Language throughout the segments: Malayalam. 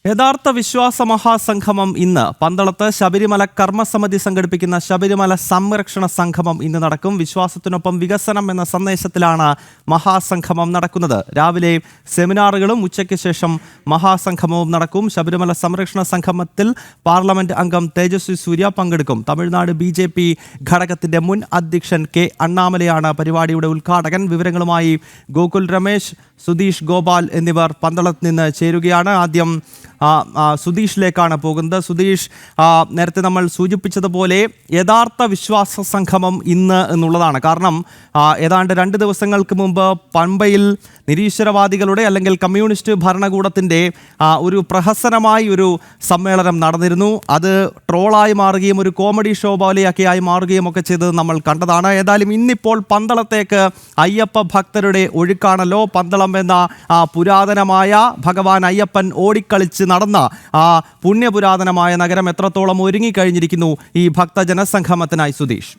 യഥാർത്ഥ വിശ്വാസ മഹാസംഗമം ഇന്ന് പന്തളത്ത് ശബരിമല കർമ്മസമിതി സംഘടിപ്പിക്കുന്ന ശബരിമല സംരക്ഷണ സംഗമം ഇന്ന് നടക്കും. വിശ്വാസത്തിനൊപ്പം വികസനം എന്ന സന്ദേശത്തിലാണ് മഹാസംഗമം നടക്കുന്നത്. രാവിലെ സെമിനാറുകളും ഉച്ചയ്ക്ക് ശേഷം മഹാസംഗമവും നടക്കും. ശബരിമല സംരക്ഷണ സംഗമത്തിൽ പാർലമെന്റ് അംഗം തേജസ്വി സൂര്യ പങ്കെടുക്കും. തമിഴ്നാട് BJP ഘടകത്തിന്റെ മുൻ അധ്യക്ഷൻ K. അണ്ണാമലയാണ് പരിപാടിയുടെ ഉദ്ഘാടകൻ. വിവരങ്ങളുമായി ഗോകുൽ രമേശ്, സുധീഷ് ഗോപാൽ എന്നിവർ പന്തളത്ത് നിന്ന് ചേരുകയാണ്. ആദ്യം സുധീഷിലേക്കാണ് പോകുന്നത്. സുധീഷ്, നേരത്തെ നമ്മൾ സൂചിപ്പിച്ചതുപോലെ യഥാർത്ഥ വിശ്വാസ സംഗമം ഇന്ന് എന്നുള്ളതാണ്. കാരണം ഏതാണ്ട് 2 ദിവസങ്ങൾക്ക് മുമ്പ് പമ്പയിൽ നിരീശ്വരവാദികളുടെ അല്ലെങ്കിൽ കമ്മ്യൂണിസ്റ്റ് ഭരണകൂടത്തിൻ്റെ ഒരു പ്രഹസനമായി ഒരു സമ്മേളനം നടന്നിരുന്നു. അത് ട്രോളായി മാറുകയും ഒരു കോമഡി ഷോ പോലെയൊക്കെയായി മാറുകയും ഒക്കെ ചെയ്തത് നമ്മൾ കണ്ടതാണ്. ഏതായാലും ഇന്നിപ്പോൾ പന്തളത്തേക്ക് അയ്യപ്പ ഭക്തരുടെ ഒഴുക്കാണല്ലോ. പന്തളം എന്ന പുരാതനമായ ഭഗവാൻ അയ്യപ്പൻ ഓടിക്കളിച്ച് നടന്ന ആ പുണ്യപുരാതനമായ നഗരം എത്രത്തോളം ഒരുങ്ങിക്കഴിഞ്ഞിരിക്കുന്നു ഈ ഭക്തജനസംഗമത്തിനായി സുധീഷ്?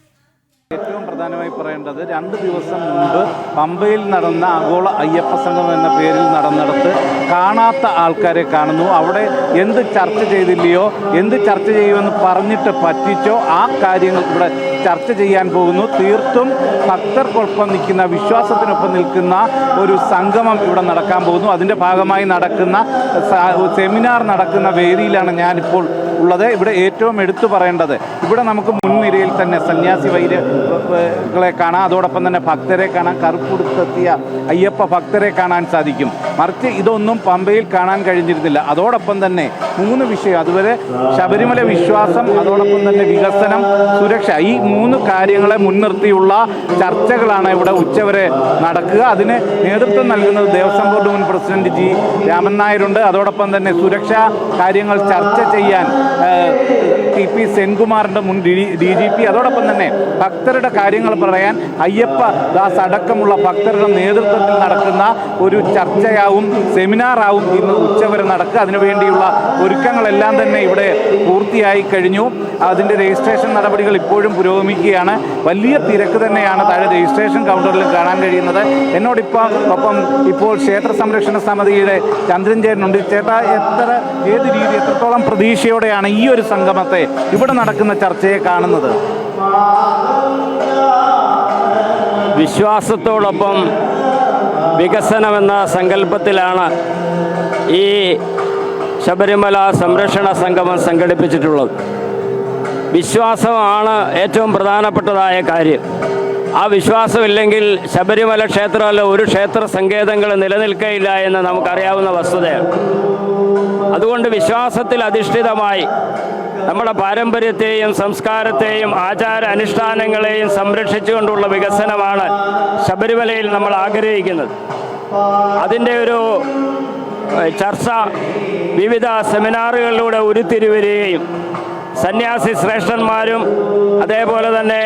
ഏറ്റവും പ്രധാനമായി പറയേണ്ടത് 2 ദിവസം മുമ്പ് പമ്പയിൽ നടന്ന ആഗോള അയ്യപ്പ സംഗമം എന്ന പേരിൽ നടന്നിടത്ത് കാണാത്ത ആൾക്കാരെ കാണുന്നു. അവിടെ എന്ത് ചർച്ച ചെയ്തില്ലയോ, എന്ത് ചർച്ച ചെയ്യുമെന്ന് പറഞ്ഞിട്ട് പറ്റിച്ചോ ആ കാര്യങ്ങൾ ഇവിടെ ചർച്ച ചെയ്യാൻ പോകുന്നു. തീർത്തും ഭക്തർക്കൊപ്പം നിൽക്കുന്ന, വിശ്വാസത്തിനൊപ്പം നിൽക്കുന്ന ഒരു സംഗമം ഇവിടെ നടക്കാൻ പോകുന്നു. അതിൻ്റെ ഭാഗമായി നടക്കുന്ന സെമിനാർ നടക്കുന്ന വേദിയിലാണ് ഞാനിപ്പോൾ ഉള്ളത്. ഇവിടെ ഏറ്റവും എടുത്തു പറയേണ്ടത്, ഇവിടെ നമുക്ക് മുൻനിരയിൽ തന്നെ സന്യാസി വൈദികളെ കാണാം, അതോടൊപ്പം തന്നെ ഭക്തരെ കാണാം, കറുപ്പുടുത്തെത്തിയ അയ്യപ്പ ഭക്തരെ കാണാൻ സാധിക്കും. മറിച്ച് ഇതൊന്നും പമ്പയിൽ കാണാൻ കഴിഞ്ഞിരുന്നില്ല. അതോടൊപ്പം തന്നെ 3 വിഷയം, അതുവരെ ശബരിമല വിശ്വാസം, അതോടൊപ്പം തന്നെ വികസനം, സുരക്ഷ, ഈ 3 കാര്യങ്ങളെ മുൻനിർത്തിയുള്ള ചർച്ചകളാണ് ഇവിടെ ഉച്ചവരെ നടക്കുക. അതിന് നേതൃത്വം നൽകുന്നത് ദേവസ്വം ബോർഡ് മുൻ പ്രസിഡന്റ് G. രാമൻ നായരുണ്ട്. അതോടൊപ്പം തന്നെ സുരക്ഷാ കാര്യങ്ങൾ ചർച്ച ചെയ്യാൻ TP സെൻകുമാറിൻ്റെ മുൻ DGP, അതോടൊപ്പം തന്നെ ഭക്തരുടെ കാര്യങ്ങൾ പറയാൻ അയ്യപ്പ ദാസ് അടക്കമുള്ള ഭക്തരുടെ നേതൃത്വത്തിൽ നടക്കുന്ന ഒരു ചർച്ചയാവും, സെമിനാറാവും ഇന്ന് ഉച്ചവരെ നടക്കുക. അതിനുവേണ്ടിയുള്ള ഒരുക്കങ്ങളെല്ലാം തന്നെ ഇവിടെ പൂർത്തിയായി കഴിഞ്ഞു. അതിൻ്റെ രജിസ്ട്രേഷൻ നടപടികൾ ഇപ്പോഴും പുരോഗമിക്കുകയാണ്. വലിയ തിരക്ക് തന്നെയാണ് താഴെ രജിസ്ട്രേഷൻ കൗണ്ടറിൽ കാണാൻ കഴിയുന്നത്. ഒപ്പം ഇപ്പോൾ ക്ഷേത്ര സംരക്ഷണ സമിതിയുടെ ചന്ദ്രൻ ചേട്ടനുണ്ട്. ചേട്ടാ, എത്രത്തോളം പ്രതീക്ഷയോടെയാണ് ഈ ഒരു സംഗമത്തെ, ഇവിടെ നടക്കുന്ന ചർച്ചയെ കാണുന്നത്? വിശ്വാസത്തോടൊപ്പം വികസനമെന്ന സങ്കല്പത്തിലാണ് ഈ ശബരിമല സംരക്ഷണ സംഗമം സംഘടിപ്പിച്ചിട്ടുള്ളത്. വിശ്വാസമാണ് ഏറ്റവും പ്രധാനപ്പെട്ടതായ കാര്യം. ആ വിശ്വാസമില്ലെങ്കിൽ ശബരിമല ക്ഷേത്രമല്ല ഒരു ക്ഷേത്ര സങ്കേതങ്ങൾ നിലനിൽക്കയില്ല എന്ന് നമുക്കറിയാവുന്ന വസ്തുതയാണ്. അതുകൊണ്ട് വിശ്വാസത്തിൽ അധിഷ്ഠിതമായി നമ്മുടെ പാരമ്പര്യത്തെയും സംസ്കാരത്തെയും ആചാര അനുഷ്ഠാനങ്ങളെയും സംരക്ഷിച്ചുകൊണ്ടുള്ള വികസനമാണ് ശബരിമലയിൽ നമ്മൾ ആഗ്രഹിക്കുന്നത്. അതിൻ്റെ ഒരു ചർച്ച വിവിധ സെമിനാറുകളിലൂടെ ഉരുത്തിരിവരികയും സന്യാസി ശ്രേഷ്ഠന്മാരും അതേപോലെ തന്നെ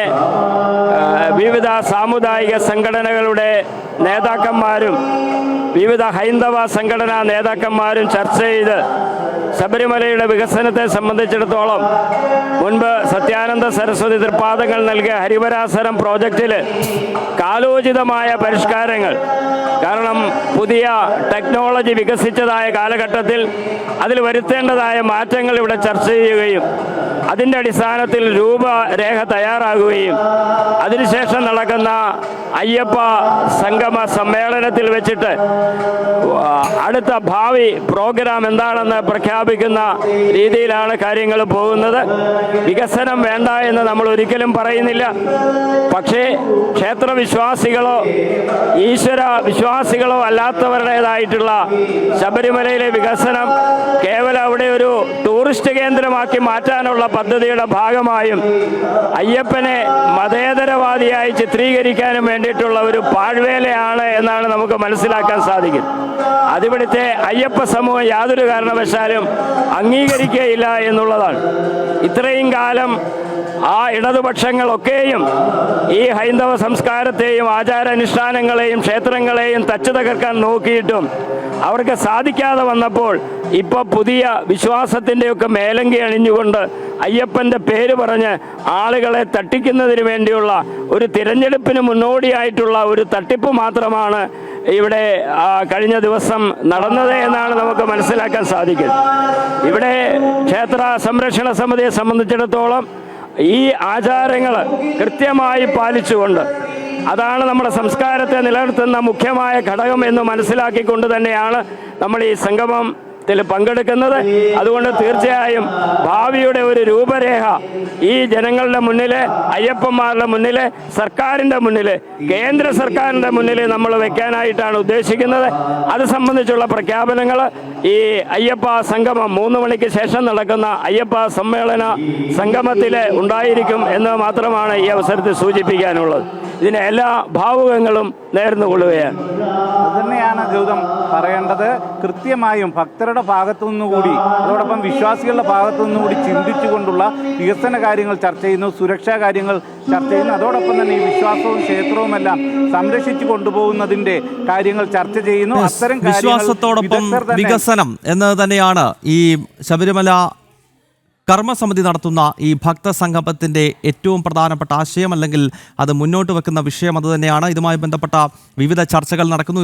വിവിധ സാമുദായിക സംഘടനകളുടെ നേതാക്കന്മാരും വിവിധ ഹൈന്ദവ സംഘടനാ നേതാക്കന്മാരും ചർച്ച ചെയ്ത് ശബരിമലയുടെ വികസനത്തെ സംബന്ധിച്ചിടത്തോളം മുൻപ് സത്യാനന്ദ സരസ്വതി തൃപ്പാദങ്ങൾ നൽകിയ ഹരിവരാസനം പ്രോജക്റ്റിൽ കാലോചിതമായ പരിഷ്കാരങ്ങൾ, കാരണം പുതിയ ടെക്നോളജി വികസിച്ചതായ കാലഘട്ടത്തിൽ അതിൽ വരുത്തേണ്ടതായ മാറ്റങ്ങൾ ഇവിടെ ചർച്ച ചെയ്യുകയും അതിൻ്റെ അടിസ്ഥാനത്തിൽ രൂപരേഖ തയ്യാറാകുകയും അതിനുശേഷം നടക്കുന്ന അയ്യപ്പ സംഗമ സമ്മേളനത്തിൽ വെച്ചിട്ട് അടുത്ത ഭാവി പ്രോഗ്രാം എന്താണെന്ന് പ്രഖ്യാപിക്കുന്ന രീതിയിലാണ് കാര്യങ്ങൾ പോകുന്നത്. വികസനം വേണ്ട എന്ന് നമ്മൾ ഒരിക്കലും പറയുന്നില്ല. പക്ഷേ ക്ഷേത്ര വിശ്വാസികളോ ഈശ്വര വിശ്വാസികളോ അല്ലാത്തവരുടേതായിട്ടുള്ള ശബരിമലയിലെ വികസനം കേവലം അവിടെ ഒരു ടൂറിസ്റ്റ് കേന്ദ്രമാക്കി മാറ്റാനുള്ള പദ്ധതിയുടെ ഭാഗമായും അയ്യപ്പനെ മതേതരവാദിയായി ചിത്രീകരിക്കാനും വേണ്ടിയിട്ടുള്ള ഒരു പാഴ്വേലയാണ് എന്നാണ് നമുക്ക് മനസ്സിലാക്കാൻ സാധിക്കും. അതിവിടുത്തെ അയ്യപ്പ സമൂഹം യാതൊരു കാരണവശാലും അംഗീകരിക്കുകയില്ല എന്നുള്ളതാണ്. ഇത്രയും കാലം ആ ഇടതുപക്ഷങ്ങളൊക്കെയും ഈ ഹൈന്ദവ സംസ്കാരത്തെയും ആചാരാനുഷ്ഠാനങ്ങളെയും ക്ഷേത്രങ്ങളെയും തച്ചു തകർക്കാൻ നോക്കിയിട്ടും അവർക്ക് സാധിക്കാതെ വന്നപ്പോൾ ഇപ്പോൾ പുതിയ വിശ്വാസത്തിൻ്റെയൊക്കെ മേലങ്കി അണിഞ്ഞുകൊണ്ട് അയ്യപ്പൻ്റെ പേര് പറഞ്ഞ് ആളുകളെ തട്ടിക്കുന്നതിന് വേണ്ടിയുള്ള ഒരു തിരഞ്ഞെടുപ്പിന് മുന്നോടിയായിട്ടുള്ള ഒരു തട്ടിപ്പ് മാത്രമാണ് ഇവിടെ കഴിഞ്ഞ ദിവസം നടന്നത് എന്നാണ് നമുക്ക് മനസ്സിലാക്കാൻ സാധിക്കുന്നത്. ഇവിടെ ക്ഷേത്ര സംരക്ഷണ സമിതിയെ സംബന്ധിച്ചിടത്തോളം ഈ ആചാരങ്ങൾ കൃത്യമായി പാലിച്ചുകൊണ്ട് അതാണ് നമ്മുടെ സംസ്കാരത്തെ നിലനിർത്തുന്ന മുഖ്യമായ ഘടകം എന്ന് മനസ്സിലാക്കിക്കൊണ്ട് തന്നെയാണ് നമ്മൾ ഈ സംഗമത്തിൽ പങ്കെടുക്കുന്നത്. അതുകൊണ്ട് തീർച്ചയായും ഭാവിയുടെ ഒരു രൂപരേഖ ഈ ജനങ്ങളുടെ മുന്നിൽ, അയ്യപ്പന്മാരുടെ മുന്നിൽ, സർക്കാരിൻ്റെ മുന്നിൽ, കേന്ദ്ര സർക്കാരിൻ്റെ മുന്നിൽ നമ്മൾ വെക്കാനായിട്ടാണ് ഉദ്ദേശിക്കുന്നത്. അത് സംബന്ധിച്ചുള്ള പ്രഖ്യാപനങ്ങൾ ഈ അയ്യപ്പ സംഗമം 3 മണിക്ക് ശേഷം നടക്കുന്ന അയ്യപ്പ സമ്മേളന സംഗമത്തിൽ ഉണ്ടായിരിക്കും എന്ന് മാത്രമാണ് ഈ അവസരത്തിൽ സൂചിപ്പിക്കാനുള്ളത്. ഇതിന് എല്ലാ ഭാവുകങ്ങളും നേർന്നു കൊള്ളുകയാണ്. അതുതന്നെയാണ് ഗൗതം പറയേണ്ടത്. കൃത്യമായും ഭക്തരുടെ ഭാഗത്തു നിന്നുകൂടി അതോടൊപ്പം വിശ്വാസികളുടെ ഭാഗത്തു നിന്നുകൂടി ചിന്തിച്ചുകൊണ്ടുള്ള വികസന കാര്യങ്ങൾ ചർച്ച ചെയ്യുന്നു, സുരക്ഷാ കാര്യങ്ങൾ ചർച്ച ചെയ്യുന്നു. അതോടൊപ്പം തന്നെ ഈ വിശ്വാസവും ക്ഷേത്രവുമെല്ലാം സംരക്ഷിച്ചു കൊണ്ടുപോകുന്നതിന്റെ കാര്യങ്ങൾ ചർച്ച ചെയ്യുന്നു. അത്തരം വിശ്വാസത്തോടൊപ്പം വികസനം എന്നത് തന്നെയാണ് ഈ ശബരിമല കർമ്മസമിതി നടത്തുന്ന ഈ ഭക്തസംഗമത്തിന്റെ ഏറ്റവും പ്രധാനപ്പെട്ട ആശയം, അല്ലെങ്കിൽ അത് മുന്നോട്ട് വെക്കുന്ന വിഷയം അത് തന്നെയാണ്. ഇതുമായി ബന്ധപ്പെട്ട വിവിധ ചർച്ചകൾ നടക്കുന്നു.